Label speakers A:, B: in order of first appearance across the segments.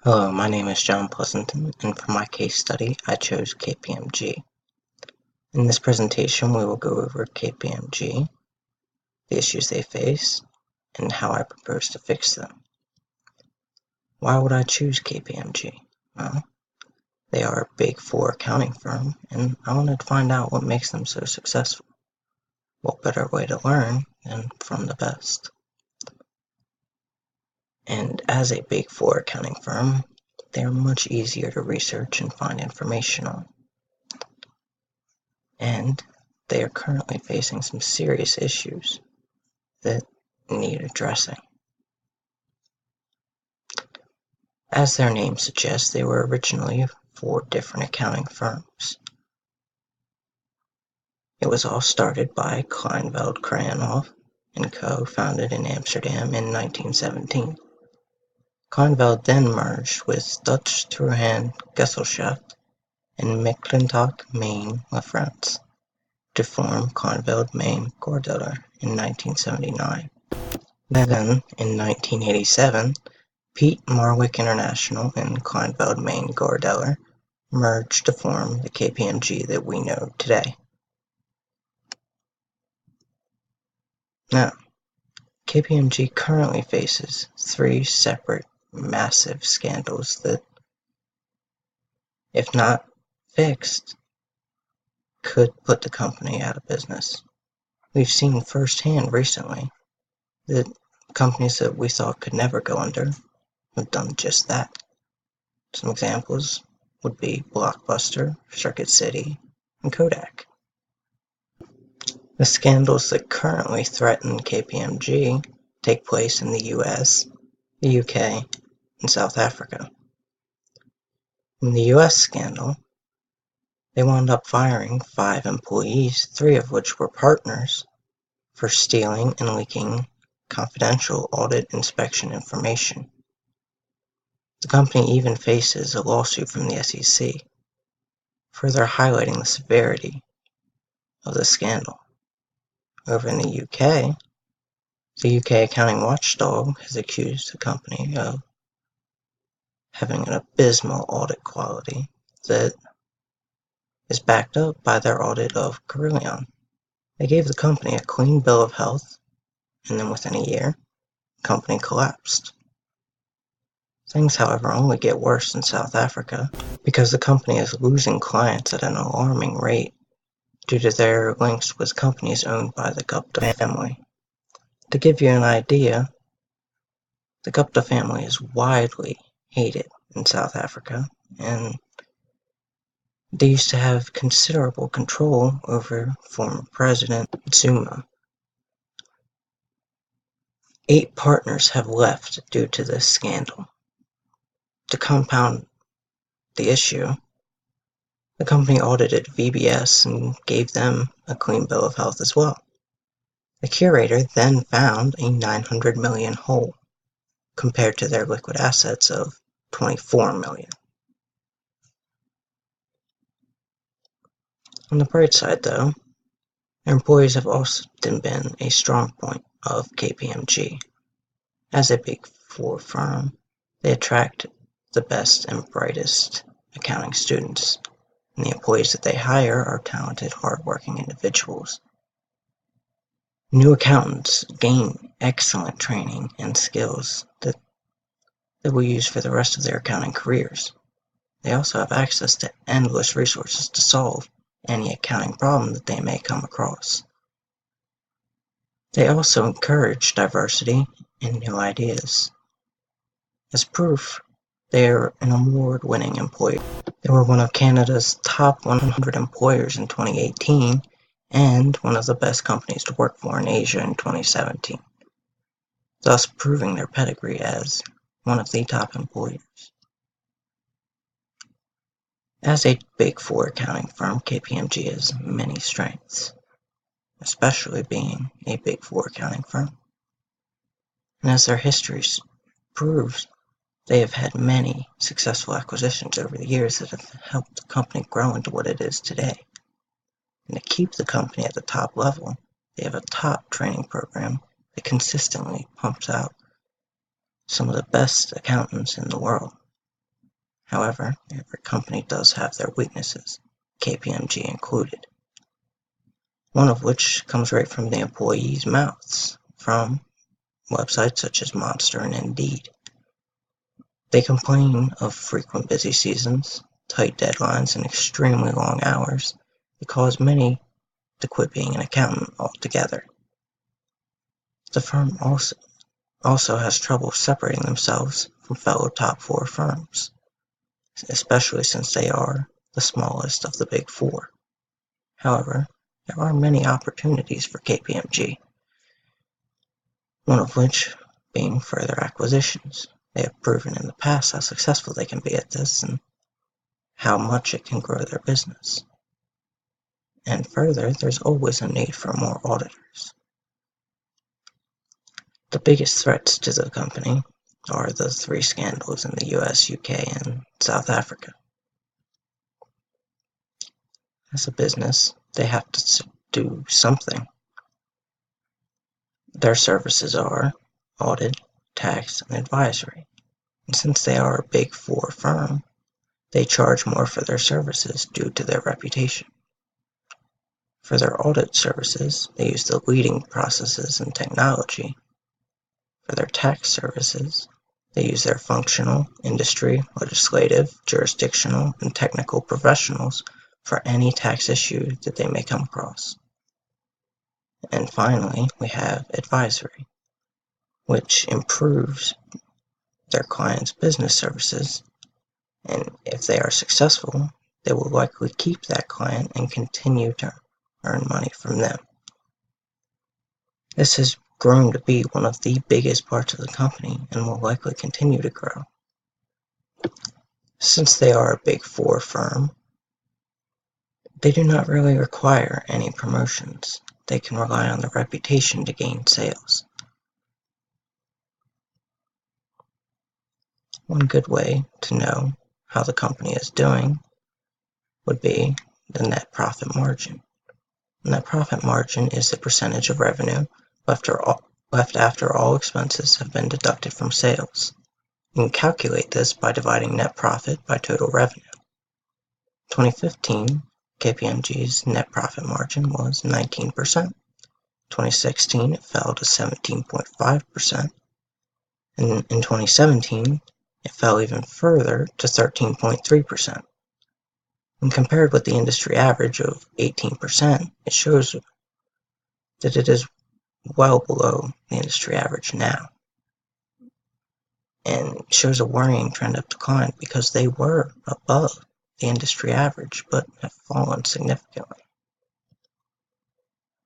A: Hello, my name is John Pleasanton, and for my case study, I chose KPMG. In this presentation, we will go over KPMG, the issues they face, and how I propose to fix them. Why would I choose KPMG? Well, they are a Big Four accounting firm, and I wanted to find out what makes them so successful. What better way to learn than from the best? And as a Big Four accounting firm, they are much easier to research and find information on. And they are currently facing some serious issues that need addressing. As their name suggests, they were originally 4 different accounting firms. It was all started by Kleinveld Krahenhoff and Co., founded in Amsterdam in 1917. Kleinveld then merged with Dutch Treuhand Gesellschaft and McClintock Main LaFrance to form Kleinveld Main Gordeler in 1979. Then, in 1987, Piet Marwick International and Kleinveld Main Gordeler merged to form the KPMG that we know today. Now, KPMG currently faces 3 separate massive scandals that, if not fixed, could put the company out of business. We've seen firsthand recently that companies that we thought could never go under have done just that. Some examples would be Blockbuster, Circuit City, and Kodak. The scandals that currently threaten KPMG take place in the US, the UK, and South Africa. In the US scandal, they wound up firing 5 employees, 3 of which were partners, for stealing and leaking confidential audit inspection information. The company even faces a lawsuit from the SEC, further highlighting the severity of the scandal. Over in the UK, the UK accounting watchdog has accused the company of having an abysmal audit quality that is backed up by their audit of Carillion. They gave the company a clean bill of health, and then within a year, the company collapsed. Things, however, only get worse in South Africa because the company is losing clients at an alarming rate due to their links with companies owned by the Gupta family. To give you an idea, the Gupta family is widely hated in South Africa, and they used to have considerable control over former President Zuma. 8 partners have left due to this scandal. To compound the issue, the company audited VBS and gave them a clean bill of health as well. The curator then found a $900 million hole, compared to their liquid assets of $24 million. On the bright side, though, their employees have often been a strong point of KPMG. As a Big Four firm, they attract the best and brightest accounting students, and the employees that they hire are talented, hardworking individuals. New accountants gain excellent training and skills that they will use for the rest of their accounting careers. They also have access to endless resources to solve any accounting problem that they may come across. They also encourage diversity and new ideas. As proof, they are an award-winning employer. They were one of Canada's top 100 employers in 2018 and one of the best companies to work for in Asia in 2017, thus proving their pedigree as one of the top employers. As a Big Four accounting firm, KPMG has many strengths, especially being a Big Four accounting firm. And as their history proves, they have had many successful acquisitions over the years that have helped the company grow into what it is today. And to keep the company at the top level, they have a top training program that consistently pumps out some of the best accountants in the world. However, every company does have their weaknesses, KPMG included, one of which comes right from the employees' mouths, from websites such as Monster and Indeed. They complain of frequent busy seasons, tight deadlines, and extremely long hours that cause many to quit being an accountant altogether. The firm also has trouble separating themselves from fellow top four firms, especially since they are the smallest of the big four. However, there are many opportunities for KPMG, one of which being further acquisitions. They have proven in the past how successful they can be at this and how much it can grow their business. And further, there's always a need for more auditors. The biggest threats to the company are the three scandals in the US, UK, and South Africa. As a business, they have to do something. Their services are audit, tax, and advisory. And since they are a Big Four firm, they charge more for their services due to their reputation. For their audit services, they use the leading processes and technology. For their tax services, they use their functional, industry, legislative, jurisdictional, and technical professionals for any tax issue that they may come across. And finally, we have advisory, which improves their clients' business services, and if they are successful, they will likely keep that client and continue to earn money from them. This has grown to be one of the biggest parts of the company and will likely continue to grow. Since they are a Big Four firm, they do not really require any promotions. They can rely on their reputation to gain sales. One good way to know how the company is doing would be the net profit margin. Net profit margin is the percentage of revenue left after all expenses have been deducted from sales. You can calculate this by dividing net profit by total revenue. In 2015, KPMG's net profit margin was 19%. In 2016, it fell to 17.5%. And in 2017, it fell even further to 13.3%. When compared with the industry average of 18%, it shows that it is well below the industry average now, and shows a worrying trend of decline because they were above the industry average but have fallen significantly.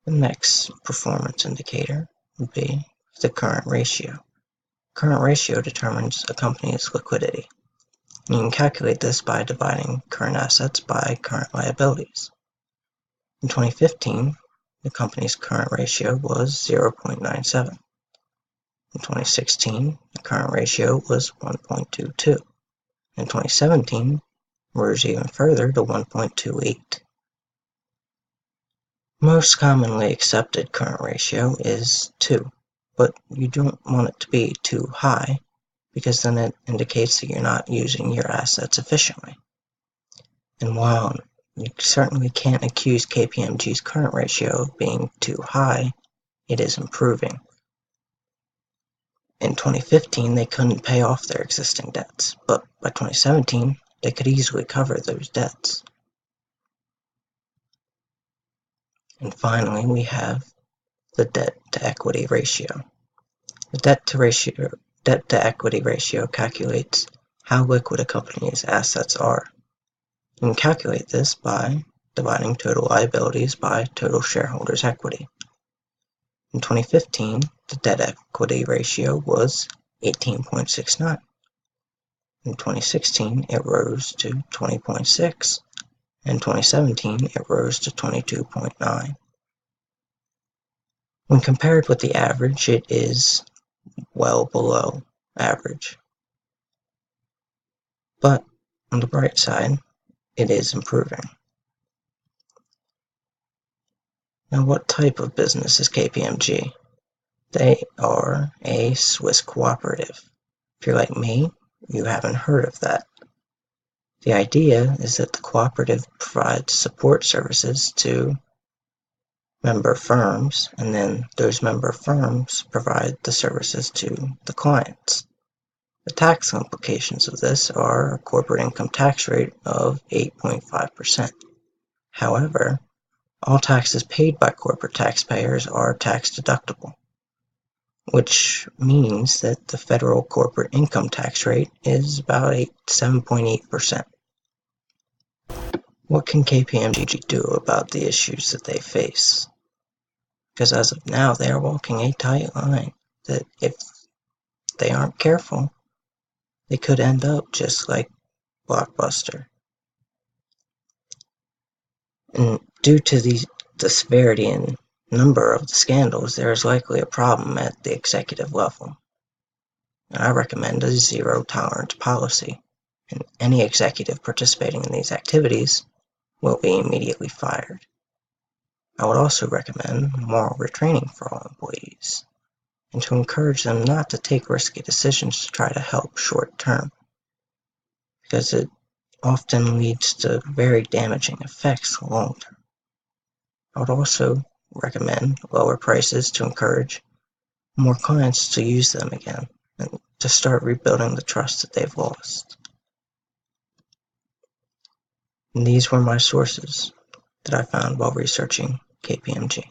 A: The next performance indicator would be the current ratio. Current ratio determines a company's liquidity. You can calculate this by dividing current assets by current liabilities. In 2015, the company's current ratio was 0.97. In 2016, the current ratio was 1.22. In 2017, it rose even further to 1.28. Most commonly accepted current ratio is 2, but you don't want it to be too high because then it indicates that you're not using your assets efficiently. And while you certainly can't accuse KPMG's current ratio of being too high, it is improving. In 2015, they couldn't pay off their existing debts, but by 2017, they could easily cover those debts. And finally, we have the debt-to-equity ratio. The debt-to-equity ratio calculates how liquid a company's assets are. You can calculate this by dividing total liabilities by total shareholders' equity. In 2015, the debt-equity ratio was 18.69. In 2016, it rose to 20.6. In 2017, it rose to 22.9. When compared with the average, it is well below average. But on the bright side, it is improving. Now, what type of business is KPMG? They are a Swiss cooperative. If you're like me, you haven't heard of that. The idea is that the cooperative provides support services to member firms, and then those member firms provide the services to the clients. The tax implications of this are a corporate income tax rate of 8.5%. However, all taxes paid by corporate taxpayers are tax deductible, which means that the federal corporate income tax rate is about 7.8%. What can KPMG do about the issues that they face? Because as of now, they are walking a tight line that if they aren't careful, they could end up just like Blockbuster. And due to the severity and number of the scandals, there is likely a problem at the executive level. And I recommend a zero-tolerance policy, and any executive participating in these activities will be immediately fired. I would also recommend moral retraining for all employees, and to encourage them not to take risky decisions to try to help short-term, because it often leads to very damaging effects long-term. I would also recommend lower prices to encourage more clients to use them again and to start rebuilding the trust that they've lost. And these were my sources that I found while researching KPMG.